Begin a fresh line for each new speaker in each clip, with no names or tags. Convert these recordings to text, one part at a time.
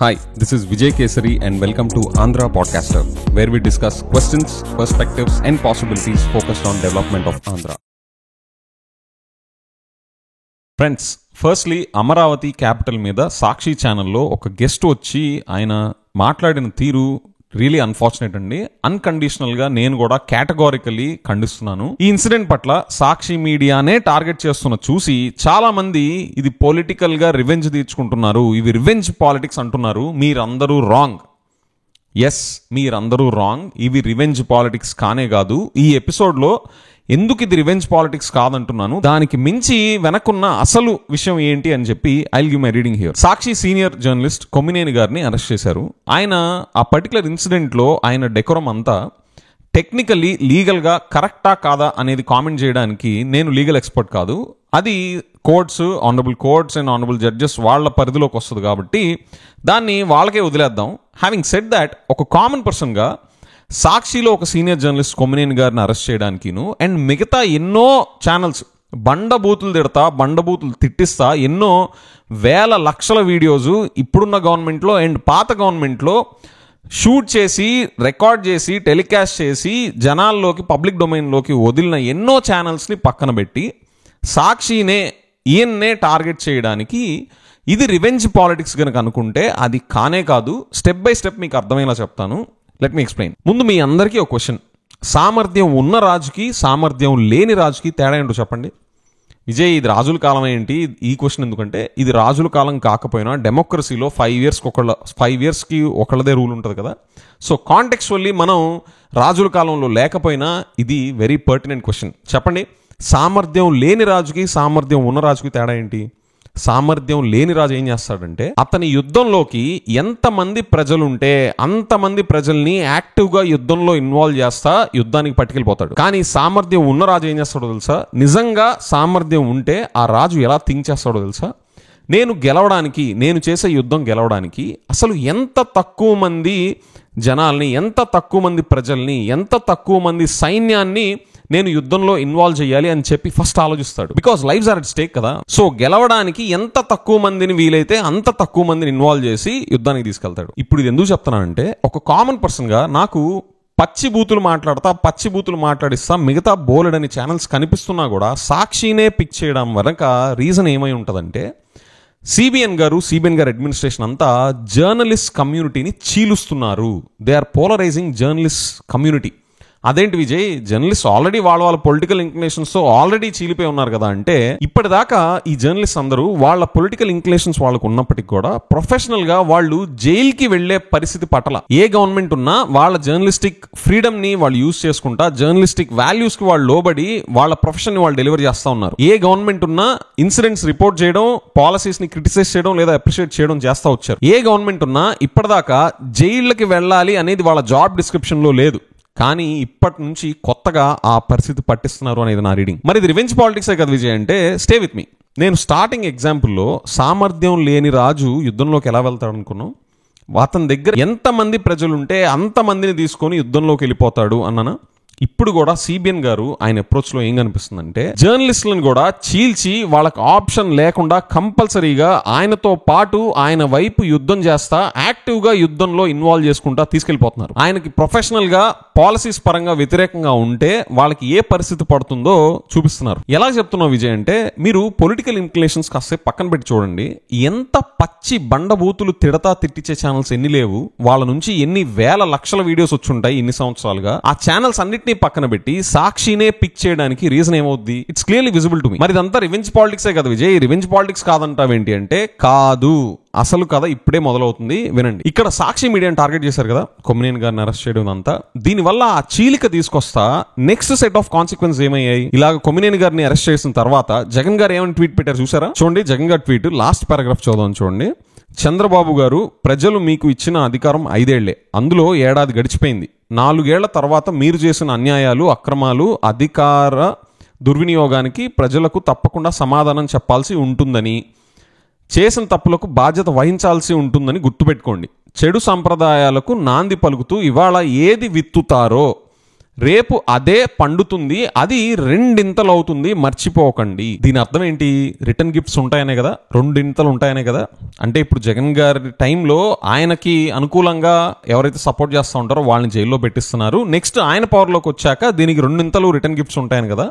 Hi, this is Vijay Kesari and welcome to Andhra Podcaster, where we discuss questions, perspectives and possibilities focused on development of Andhra. Friends, firstly Amaravati capital మీద సాక్షి ఛానల్లో ఒక guest వచ్చి ఆయన మాట్లాడిన తీరు really unfortunate అండి. అన్కండిషనల్గా నేను కూడా కేటగారికలీ ఖండిస్తున్నాను. ఈ ఇన్సిడెంట్ పట్ల సాక్షి మీడియానే టార్గెట్ చేస్తున్న చూసి చాలా మంది ఇది పొలిటికల్గా రివెంజ్ తీర్చుకుంటున్నారు, ఇవి రివెంజ్ పాలిటిక్స్ అంటున్నారు. మీరందరూ రాంగ్. ఎస్, మీరందరూ రాంగ్. ఇవి రివెంజ్ పాలిటిక్స్ కానే కాదు. ఈ ఎపిసోడ్లో ఎందుకు ఇది రివెంజ్ పాలిటిక్స్ కాదంటున్నాను, దానికి మించి వెనకున్న అసలు విషయం ఏంటి అని చెప్పి I will give my reading here. Sakshi senior journalist Kommineni గారిని అరెస్ట్ చేశారు. ఆయన ఆ పర్టికులర్ ఇన్సిడెంట్లో ఆయన డెకోరం అంతా టెక్నికల్లీ లీగల్గా కరెక్టా కాదా అనేది కామెంట్ చేయడానికి నేను లీగల్ ఎక్స్పర్ట్ కాదు. అది courts, honourable courts and honourable judges వాళ్ళ పరిధిలోకి వస్తుంది కాబట్టి దాన్ని వాళ్ళకే వదిలేద్దాం. హ్యావింగ్ సెడ్ దాట్, ఒక కామన్ పర్సన్గా సాక్షిలో ఒక సీనియర్ జర్నలిస్ట్ కొమ్మినేని గారిని అరెస్ట్ చేయడానికిను అండ్ మిగతా ఎన్నో ఛానల్స్ బండబూతులు తిడతా, బండబూతులు తిట్టిస్తా ఎన్నో వేల లక్షల వీడియోస్ ఇప్పుడున్న గవర్నమెంట్లో అండ్ పాత గవర్నమెంట్లో షూట్ చేసి, రికార్డ్ చేసి, టెలికాస్ట్ చేసి జనాల్లోకి, పబ్లిక్ డొమైన్లోకి వదిలిన ఎన్నో ఛానల్స్ని పక్కన పెట్టి సాక్షినే, ఈయన్నే టార్గెట్ చేయడానికి ఇది రివెంజ్ పాలిటిక్స్ కనుక అనుకుంటే అది కానే కాదు. స్టెప్ బై స్టెప్ మీకు అర్థమయ్యేలా చెప్తాను. Let me explain. ముందు మీ అందరికీ ఒక క్వశ్చన్. సామర్థ్యం ఉన్న రాజుకి సామర్థ్యం లేని రాజుకి తేడా ఏంటో చెప్పండి. విజయ్, ఇది రాజుల కాలం ఏంటి? ఈ క్వశ్చన్ ఎందుకంటే ఇది రాజుల కాలం కాకపోయినా డెమోక్రసీలో 5 ఇయర్స్కి ఒకళ్ళదే రూల్ ఉంటుంది కదా. సో కాంటెక్చువల్లీ మనం రాజుల కాలంలో లేకపోయినా ఇది వెరీ పర్టినెంట్ క్వశ్చన్. చెప్పండి, సామర్థ్యం లేని రాజుకి సామర్థ్యం ఉన్న రాజుకి తేడా ఏంటి? సామర్థ్యం లేని రాజు ఏం చేస్తాడంటే అతని యుద్ధంలోకి ఎంతమంది ప్రజలుంటే అంతమంది ప్రజల్ని యాక్టివ్గా యుద్ధంలో ఇన్వాల్వ్ చేస్తా యుద్ధానికి పట్టుకెళ్ళిపోతాడు. కానీ సామర్థ్యం ఉన్న రాజు ఏం చేస్తాడో తెలుసా? నిజంగా సామర్థ్యం ఉంటే ఆ రాజు ఎలా థింక్ చేస్తాడో తెలుసా? నేను చేసే యుద్ధం గెలవడానికి అసలు ఎంత తక్కువ మంది జనాల్ని, ఎంత తక్కువ మంది ప్రజల్ని, ఎంత తక్కువ మంది సైన్యాన్ని నేను యుద్ధంలో ఇన్వాల్వ్ చేయాలి అని చెప్పి ఫస్ట్ ఆలోచిస్తాడు. Because lifes are at stake కదా. సో గెలవడానికి ఎంత తక్కువ మందిని వీలైతే అంత తక్కువ మందిని ఇన్వాల్వ్ చేసి యుద్ధానికి తీసుకెళ్తాడు. ఇప్పుడు ఇది ఎందుకు చెప్తున్నానంటే, ఒక కామన్ పర్సన్గా నాకు పచ్చి బూతులు మాట్లాడిస్తా మిగతా బోలెడని ఛానల్స్ కనిపిస్తున్నా కూడా సాక్షినే పిక్ చేయడం వెనక రీజన్ ఏమై ఉంటుందంటే, సిబిఎన్ గారు అడ్మినిస్ట్రేషన్ అంతా జర్నలిస్ట్ కమ్యూనిటీని చీలుస్తున్నారు. They are polarising journalist community. అదేంటి విజయ్, జర్నలిస్ట్ ఆల్రెడీ వాళ్ళ పొలిటికల్ ఇంక్లినేషన్స్తో ఆల్రెడీ చీలిపోయి ఉన్నారు కదా అంటే, ఇప్పటిదాకా ఈ జర్నలిస్ట్ అందరూ వాళ్ళ పొలిటికల్ ఇంక్లినేషన్స్ వాళ్ళకు ఉన్నప్పటికీ కూడా ప్రొఫెషనల్గా వాళ్ళు జైలుకి వెళ్లే పరిస్థితి పట్ల ఏ గవర్నమెంట్ ఉన్నా వాళ్ళ జర్నలిస్టిక్ ఫ్రీడమ్ని వాళ్ళు యూజ్ చేసుకుంటా, జర్నలిస్టిక్ వాల్యూస్కి వాళ్ళు లోబడి వాళ్ళ ప్రొఫెషన్ని వాళ్ళు డెలివర్ చేస్తూ ఉన్నారు. ఏ గవర్నమెంట్ ఉన్నా ఇన్సిడెంట్స్ రిపోర్ట్ చేయడం, పాలసీస్ని క్రిటిసైజ్ చేయడం లేదా అప్రిషియేట్ చేయడం చేస్తూ వచ్చారు. ఏ గవర్నమెంట్ ఉన్నా ఇప్పటిదాకా జైళ్ళకి వెళ్ళాలి అనేది వాళ్ళ జాబ్ డిస్క్రిప్షన్లో లేదు. కానీ ఇప్పటి నుంచి కొత్తగా ఆ పరిస్థితి పట్టిస్తున్నారు అనేది నా రీడింగ్. మరి ఇది రివెంజ్ పాలిటిక్సే కదా విజయ్ అంటే, స్టే విత్ మీ. నేను స్టార్టింగ్ ఎగ్జాంపుల్లో సామర్థ్యం లేని రాజు యుద్ధంలోకి ఎలా వెళ్తాడు అనుకున్నాం? అతని దగ్గర ఎంతమంది ప్రజలుంటే అంతమందిని తీసుకొని యుద్ధంలోకి వెళ్ళిపోతాడు అన్నానా? ఇప్పుడు కూడా సిబిఎన్ గారు ఆయన అప్రోచ్లో ఏం కనిపిస్తుందంటే, జర్నలిస్టులను కూడా చీల్చి వాళ్ళకి ఆప్షన్ లేకుండా కంపల్సరీగా ఆయనతో పాటు ఆయన వైపు యుద్ధం చేస్తా యాక్టివ్గా యుద్ధంలో ఇన్వాల్వ్ చేసుకుంటా తీసుకెళ్లిపోతున్నారు. ఆయనకి ప్రొఫెషనల్గా పాలసీస్ పరంగా వ్యతిరేకంగా ఉంటే వాళ్ళకి ఏ పరిస్థితి పడుతుందో చూపిస్తున్నారు. ఎలా చెప్తున్నావు విజయ్ అంటే, మీరు పొలిటికల్ ఇంక్లినేషన్స్ కాసేపు పక్కన పెట్టి చూడండి. ఎంత పచ్చి బండబూతులు తిట్టించే ఛానల్స్ ఎన్ని లేవు? వాళ్ళ నుంచి ఎన్ని వేల లక్షల వీడియోస్ వచ్చుంటాయి ఇన్ని సంవత్సరాలుగా. ఆ ఛానల్స్ అన్నిటినీ పక్కన పెట్టి సాక్షినే పిక్ చేయడానికి రీజన్ ఏమవుద్ది? It's clearly visible to me. మరి ఇదంతా రివెంజ్ పాలిటిక్సే కదా విజయ్. రివెంజ్ పాలిటిక్స్ కాదంటావేంటి అంటే, కాదు, అసలు కథ ఇప్పుడే మొదలవుతుంది. వినండి. ఇక్కడ సాక్షి మీడియాని టార్గెట్ చేశారు కదా, కొమ్మినేని గారిని అరెస్ట్ చేయడం అంతా. దీనివల్ల ఆ చీలిక తీసుకొస్తా నెక్స్ట్ సెట్ ఆఫ్ కాన్సిక్వెన్స్ ఏమయ్యాయి? ఇలాగ కొమ్మినేని గారిని అరెస్ట్ చేసిన తర్వాత జగన్ గారు ఏమైనా ట్వీట్ పెట్టారు చూసారా? చూడండి, జగన్ గారి ట్వీట్ లాస్ట్ పారాగ్రాఫ్ చదువుదాం చూడండి. చంద్రబాబు గారు, ప్రజలు మీకు ఇచ్చిన అధికారం 5 ఏళ్లే, అందులో 1 ఏడాది గడిచిపోయింది. 4 ఏళ్ల తర్వాత మీరు చేసిన అన్యాయాలు, అక్రమాలు, అధికార దుర్వినియోగానికి ప్రజలకు తప్పకుండా సమాధానం చెప్పాల్సి ఉంటుందని, చేసిన తప్పులకు బాధ్యత వహించాల్సి ఉంటుందని గుర్తుపెట్టుకోండి. చెడు సంప్రదాయాలకు నాంది పలుకుతూ ఇవాళ ఏది విత్తుతారో రేపు అదే పండుతుంది, అది రెండింతలు అవుతుంది, మర్చిపోకండి. దీని అర్థం ఏంటి? రిటర్న్ గిఫ్ట్స్ ఉంటాయనే కదా, రెండింతలు ఉంటాయనే కదా. అంటే ఇప్పుడు జగన్ గారి టైంలో ఆయనకి అనుకూలంగా ఎవరైతే సపోర్ట్ చేస్తూ ఉంటారో వాళ్ళని జైల్లో పెట్టిస్తున్నారు. నెక్స్ట్ ఆయన పవర్లోకి వచ్చాక దీనికి రెండింతలు రిటర్న్ గిఫ్ట్స్ ఉంటాయని కదా.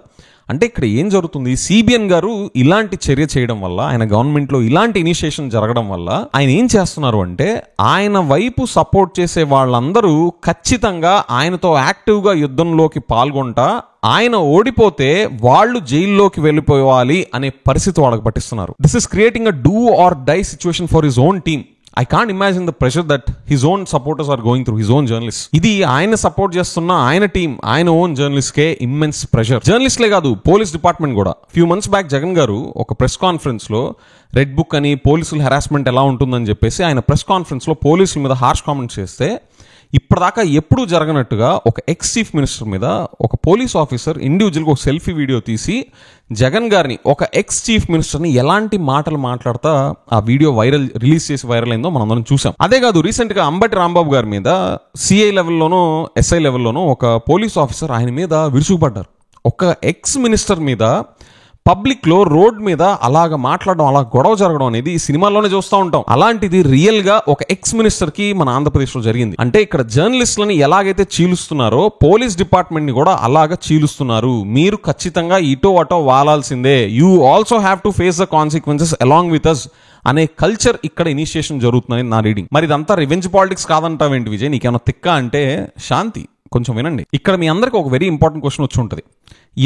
అంటే ఇక్కడ ఏం జరుగుతుంది? సిబిఎన్ గారు ఇలాంటి చర్య చేయడం వల్ల, ఆయన గవర్నమెంట్లో ఇలాంటి ఇనిషియేషన్ జరగడం వల్ల ఆయన ఏం చేస్తున్నారు అంటే, ఆయన వైపు సపోర్ట్ చేసే వాళ్ళందరూ ఖచ్చితంగా ఆయనతో యాక్టివ్గా యుద్ధంలోకి పాల్గొంటా ఆయన ఓడిపోతే వాళ్ళు జైల్లోకి వెళ్ళిపోవాలి అనే పరిస్థితి వాళ్ళకి పట్టిస్తున్నారు. This is creating a do or die situation for his own team. I can't imagine the pressure that his own supporters are going through, his own journalists. ఇది ఆయన సపోర్ట్ చేస్తున్న ఆయన టీం, ఆయన ఓన్ జర్నలిస్ట్ కే immense pressure. జర్నలిస్ట్లే కాదు, police department కూడా. Few months back Jagan గారు ఒక press conference లో రెడ్ బుక్ అని పోలీసుల హెరాస్మెంట్ ఎలా ఉంటుందని చెప్పేసి ఆయన ప్రెస్ కాన్ఫరెన్స్ లో పోలీసుల మీద హార్ష్ కామెంట్స్ చేస్తే, ఇప్పటిదాకా ఎప్పుడూ జరగనట్టుగా ఒక ఎక్స్ చీఫ్ మినిస్టర్ మీద ఒక పోలీస్ ఆఫీసర్ ఇండివిజువల్గా ఒక సెల్ఫీ వీడియో తీసి జగన్ గారిని, ఒక ఎక్స్ చీఫ్ మినిస్టర్ని ఎలాంటి మాటలు మాట్లాడతా ఆ వీడియో రిలీజ్ చేసి వైరల్ అయిందో మనందరం చూసాం. అదే కాదు, రీసెంట్గా అంబటి రాంబాబు గారి మీద సిఐ లెవెల్లోనూ ఎస్ఐ లెవెల్లోనూ ఒక పోలీస్ ఆఫీసర్ ఆయన మీద విరుచుకుపడ్డారు. ఒక ఎక్స్ మినిస్టర్ మీద పబ్లిక్లో రోడ్ మీద అలాగ మాట్లాడడం, అలా గొడవ జరగడం అనేది సినిమాల్లోనే చూస్తూ ఉంటాం. అలాంటిది రియల్ గా ఒక ఎక్స్ మినిస్టర్ కి మన ఆంధ్రప్రదేశ్లో జరిగింది. అంటే ఇక్కడ జర్నలిస్టులని ఎలాగైతే చీలుస్తున్నారో పోలీస్ డిపార్ట్మెంట్ ని కూడా అలాగ చీలుస్తున్నారు. మీరు ఖచ్చితంగా ఇటో అటో వాలాల్సిందే, you also have to face the consequences along with us అనే కల్చర్ ఇక్కడ ఇనిషియేషన్ జరుగుతుందని నా రీడింగ్. మరి ఇదంతా రివెంజ్ పాలిటిక్స్ కాదంటావేంటి విజయ్, నీకేమైనా తిక్క అంటే? శాంతి, కొంచెం వినండి. ఇక్కడ మీ అందరికి ఒక వెరీ ఇంపార్టెంట్ క్వశ్చన్ వచ్చి ఉంటుంది.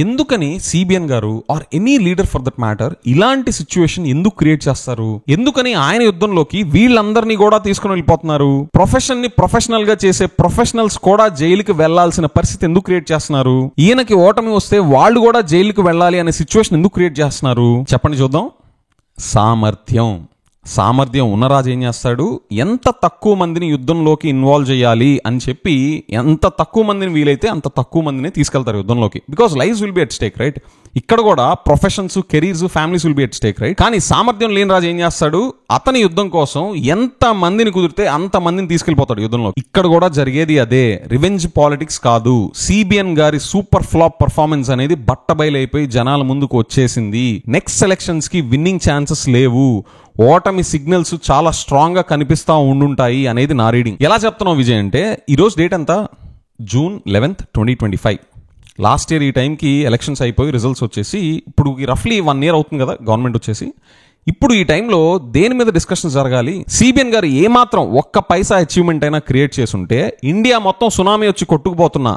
ఎందుకని సిబిఎన్ గారు or any leader for that matter ఇలాంటి సిచ్యువేషన్ ఎందుకు క్రియేట్ చేస్తారు? ఎందుకని ఆయన యుద్ధంలోకి వీళ్ళందరినీ కూడా తీసుకుని వెళ్ళిపోతున్నారు? ప్రొఫెషన్ ని ప్రొఫెషనల్ గా చేసే ప్రొఫెషనల్స్ కూడా జైలుకి వెళ్లాల్సిన పరిస్థితి ఎందుకు క్రియేట్ చేస్తున్నారు? ఈయనకి ఓటమి వస్తే వాళ్ళు కూడా జైలుకి వెళ్ళాలి అనే సిచ్యువేషన్ ఎందుకు క్రియేట్ చేస్తున్నారు? చెప్పండి చూద్దాం. సామర్థ్యం ఉన్నరాజు ఏం చేస్తాడు? ఎంత తక్కువ మందిని యుద్ధంలోకి ఇన్వాల్వ్ చేయాలి అని చెప్పి, ఎంత తక్కువ మందిని వీలైతే అంత తక్కువ మందిని తీసుకెళ్తారు యుద్ధంలోకి. Because lives will be at stake, right? ఇక్కడ కూడా professions, careers, families will be at stake, right? కానీ సామర్థ్యం లేని రాజు ఏం చేస్తాడు? అతని యుద్ధం కోసం ఎంత మందిని కుదిరితే అంత మందిని తీసుకెళ్లిపోతాడు యుద్ధంలో. ఇక్కడ కూడా జరిగేది అదే. రివెంజ్ పాలిటిక్స్ కాదు. సిబిఎన్ గారి సూపర్ ఫ్లాప్ పర్ఫార్మెన్స్ అనేది బట్టబయలైపోయి జనాల ముందుకు వచ్చేసింది. నెక్స్ట్ సెలక్షన్స్ కి విన్నింగ్ ఛాన్సెస్ లేవు. ఓటమి సిగ్నల్స్ చాలా స్ట్రాంగ్ గా కనిపిస్తా ఉండుంటాయి అనేది నా రీడింగ్. ఎలా చెప్తున్నావు విజయ్ అంటే, ఈరోజు డేట్ ఎంత? June 11th, 2025. లాస్ట్ ఇయర్ ఈ టైంకి ఎలక్షన్స్ అయిపోయి రిజల్ట్స్ వచ్చేసి ఇప్పుడు రఫ్లీ 1 year అవుతుంది కదా గవర్నమెంట్ వచ్చేసి. ఇప్పుడు ఈ టైంలో దేని మీద డిస్కషన్ జరగాలి? సిబిఎన్ గారు ఏమాత్రం ఒక్క పైసా అచీవ్మెంట్ అయినా క్రియేట్ చేసుంటే, ఇండియా మొత్తం సునామీ వచ్చి కొట్టుకుపోతున్నా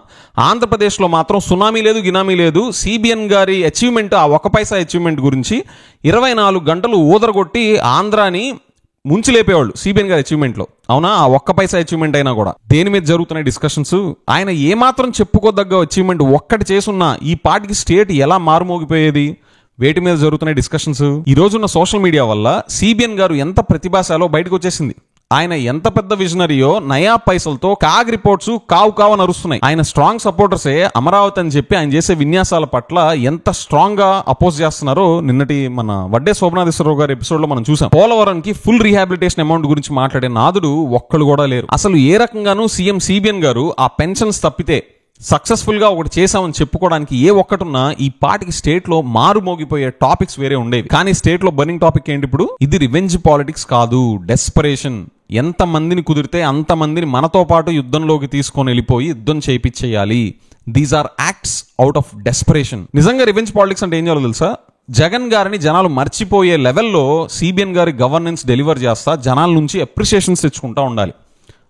ఆంధ్రప్రదేశ్లో మాత్రం సునామీ లేదు, గినామీ లేదు. సిబిఎన్ గారి అచీవ్మెంట్, ఆ ఒక్క పైసా అచీవ్మెంట్ గురించి 24 గంటలు ఊదరగొట్టి ఆంధ్రాని ముంచి లేపేవాళ్ళు సిబిఎన్ గారి అచీవ్మెంట్ లో. అవునా? ఆ ఒక్క పైసా అచీవ్మెంట్ అయినా కూడా దేని మీద జరుగుతున్నాయి డిస్కషన్స్? ఆయన ఏమాత్రం చెప్పుకోదగ్గ అచీవ్మెంట్ ఒక్కటి చేసున్నా ఈ పార్టీకి స్టేట్ ఎలా మారుమోగిపోయేది? వేటి మీద జరుగుతున్నాయి డిస్కషన్స్? ఈ రోజున్న సోషల్ మీడియా వల్ల సిబిఎన్ గారు ఎంత ప్రతిభాశాలో బయటకు వచ్చేసింది. ఆయన ఎంత పెద్ద విజనరీయో నయా పైసలతో కాగ్ రిపోర్ట్స్ కావు నరుస్తున్నాయి. ఆయన స్ట్రాంగ్ సపోర్టర్సే అమరావతి అని చెప్పి ఆయన చేసే విన్యాసాల పట్ల ఎంత స్ట్రాంగ్ గా అపోజ్ చేస్తున్నారో నిన్నటి మన వడ్డే శోభనాథేశ్వరరావు గారి ఎపిసోడ్ లో మనం చూసాం. పోలవరంకి ఫుల్ రీహాబిలిటేషన్ అమౌంట్ గురించి మాట్లాడే నాదుడు ఒక్కడు కూడా లేరు. అసలు ఏ రకంగానూ సీఎం సిబిఎన్ గారు ఆ పెన్షన్స్ తప్పితే సక్సెస్ఫుల్ గా ఒకటి చేశామని చెప్పుకోవడానికి ఏ ఒక్కటున్నా ఈ పార్టీకి స్టేట్ లో మారుమోగిపోయే టాపిక్స్ వేరే ఉండేవి. కానీ స్టేట్ లో బర్నింగ్ టాపిక్ ఏంటి ఇప్పుడు? ఇది రివెంజ్ పాలిటిక్స్ కాదు, డెస్పరేషన్. ఎంత మందిని కుదిరితే అంత మందిని మనతో పాటు యుద్ధంలోకి తీసుకొని వెళ్ళిపోయి యుద్ధం చేయించేయాలి. These are acts out of desperation. నిజంగా రివెంజ్ పాలిటిక్స్ అంటే ఏం చేయాలో తెలుసా? జగన్ గారిని జనాలు మర్చిపోయే లెవెల్లో సిబిఎన్ గారి గవర్నెన్స్ డెలివర్ చేస్తా జనాల నుంచి అప్రిషియేషన్స్ తెచ్చుకుంటా ఉండాలి.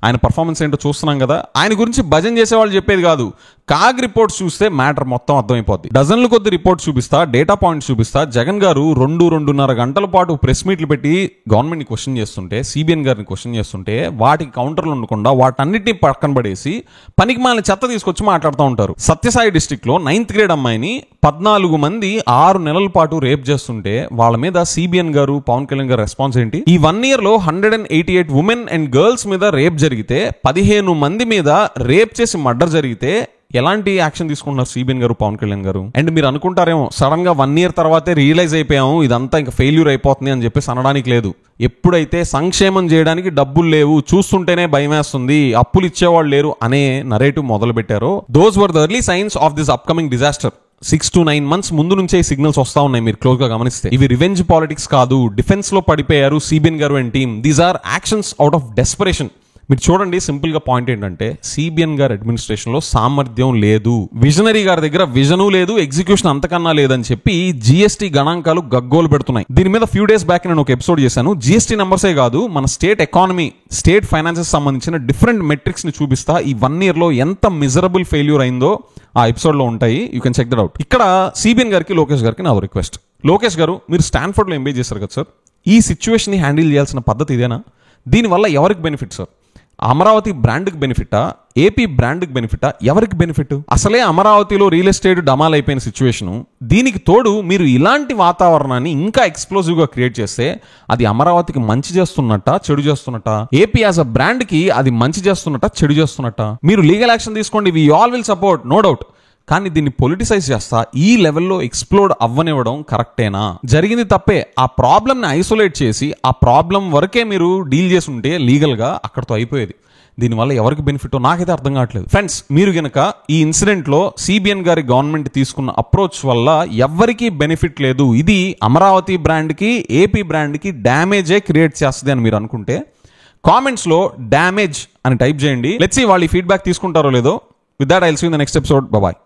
ఆయన పర్ఫార్మెన్స్ ఏంటో చూస్తున్నాం కదా. ఆయన గురించి భజన చేసేవాళ్ళు చెప్పేది కాదు, కాగ్ రిపోర్ట్స్ చూస్తే మ్యాటర్ మొత్తం అర్థమైపోద్ది. డజన్లు కొద్ది రిపోర్ట్స్ చూపిస్తా, డేటా పాయింట్స్ చూపిస్తా. జగన్ గారు 2-2.5 గంటల పాటు ప్రెస్ మీట్లు పెట్టి గవర్నమెంట్ని క్వశ్చన్ చేస్తుంటే, సిబిఎన్ గారిని క్వశ్చన్ చేస్తుంటే వాటికి కౌంటర్లు ఉండకుండా వాటన్నిటిని పక్కన పడేసి పనికి మాలిన చెత్త తీసుకొచ్చి మాట్లాడుతూ ఉంటారు. సత్యసాయి డిస్ట్రిక్ట్ లో 9th grade అమ్మాయిని 14 మంది 6 నెలల పాటు రేప్ చేస్తుంటే వాళ్ళ మీద సిబిఎన్ గారు, పవన్ కళ్యాణ్ గారు రెస్పాన్స్ ఏంటి? ఈ 1 year లో 188 ఉమెన్ అండ్ గర్ల్స్ మీద రేప్ జరిగితే, 15 మంది మీద రేప్ చేసి మర్డర్ జరిగితే ఎలాంటి యాక్షన్ తీసుకుంటున్నారు సిబిఎన్ గారు, పవన్ కళ్యాణ్ గారు? అండ్ మీరు అనుకుంటారేమో సడన్ గా 1 year తర్వాతే రియలైజ్ అయిపోయాము ఇదంతా ఇంకా ఫెయిల్యూర్ అయిపోతుంది అని చెప్పేసి అనడానికి లేదు. ఎప్పుడైతే సంక్షేమం చేయడానికి డబ్బులు లేవు, చూస్తుంటేనే భయం వేస్తుంది, అప్పులు ఇచ్చేవాళ్ళు లేరు అనే నరేటివ్ మొదలు పెట్టారో, those were the early science of this upcoming disaster. 6 to 9 months ముందు నుంచే ఈ సిగ్నల్స్ వస్తా ఉన్నాయి, మీరు క్లోజ్ గా గమనిస్తే. ఇవి రివెంజ్ పాలిటిక్స్ కాదు, డిఫెన్స్ లో పడిపోయారు సిబిఎన్ గారు and team. These are actions out of desperation. మీరు చూడండి, సింపుల్ గా పాయింట్ ఏంటంటే సిబిఎన్ గారి అడ్మినిస్ట్రేషన్ లో సామర్థ్యం లేదు, విజనరీ గారి దగ్గర విజను లేదు, ఎగ్జిక్యూషన్ అంతకన్నా లేదని చెప్పి జిఎస్టీ గణాంకాలు గగ్గోలు పెడుతున్నాయి. దీని మీద ఫ్యూ డేస్ బ్యాక్ నేను ఒక ఎపిసోడ్ చేశాను. జిఎస్టీ నంబర్సే కాదు, మన స్టేట్ ఎకానమీ, స్టేట్ ఫైనాన్సెస్ సంబంధించిన డిఫరెంట్ మెట్రిక్స్ ని చూపిస్తా. ఈ 1 year లో ఎంత మిజరబుల్ ఫెయిల్యూర్ అయిందో ఆ ఎపిసోడ్ లో ఉంటాయి, you can check that out. ఇక్కడ సిబిఎన్ గారికి, లోకేష్ గారికి నా రిక్వెస్ట్. లోకేష్ గారు, మీరు స్టాన్ఫర్డ్ లో ఎంబీఏ చేశారు కదా సార్, ఈ సిచ్యువేషన్ ని హ్యాండిల్ చేయాల్సిన పద్ధతి ఇదేనా? దీనివల్ల ఎవరికి బెనిఫిట్ సార్? అమరావతి బ్రాండ్కి బెనిఫిటా, ఏపీ బ్రాండ్కి బెనిఫిటా, ఎవరికి బెనిఫిట్? అసలే అమరావతిలో రియల్ ఎస్టేట్ డమాల్ అయిపోయిన సిచ్యువేషను, దీనికి తోడు మీరు ఇలాంటి వాతావరణాన్ని ఇంకా ఎక్స్ప్లోజివ్గా క్రియేట్ చేస్తే అది అమరావతికి మంచి చేస్తున్నట్ట, చెడు చేస్తున్నట్ట? ఏపీ యాజ్ అ బ్రాండ్కి అది మంచి చేస్తున్నట్ట, చెడు చేస్తున్నట్ట? మీరు లీగల్ యాక్షన్ తీసుకోండి, we all will support, no doubt. కానీ దీన్ని పొలిటిసైజ్ చేస్తా ఈ లెవెల్లో ఎక్స్ప్లోడ్ అవ్వనివ్వడం కరెక్టేనా? జరిగింది తప్పే. ఆ ప్రాబ్లమ్ని ఐసోలేట్ చేసి ఆ ప్రాబ్లం వరకే మీరు డీల్ చేసి ఉంటే లీగల్గా అక్కడితో అయిపోయేది. దీనివల్ల ఎవరికి బెనిఫిటో నాకైతే అర్థం కావట్లేదు. ఫ్రెండ్స్, మీరు గనక ఈ ఇన్సిడెంట్లో సిబిఎన్ గారి గవర్నమెంట్ తీసుకున్న అప్రోచ్ వల్ల ఎవరికి బెనిఫిట్ లేదు, ఇది అమరావతి బ్రాండ్కి, ఏపీ బ్రాండ్కి డ్యామేజే క్రియేట్ చేస్తుంది అని మీరు అనుకుంటే కామెంట్స్లో డ్యామేజ్ అని టైప్ చేయండి. లెట్స్ సీ వాళ్ళు ఈ ఫీడ్బ్యాక్ తీసుకుంటారో లేదో. With that, I'll see you in the next episode. Bye-bye.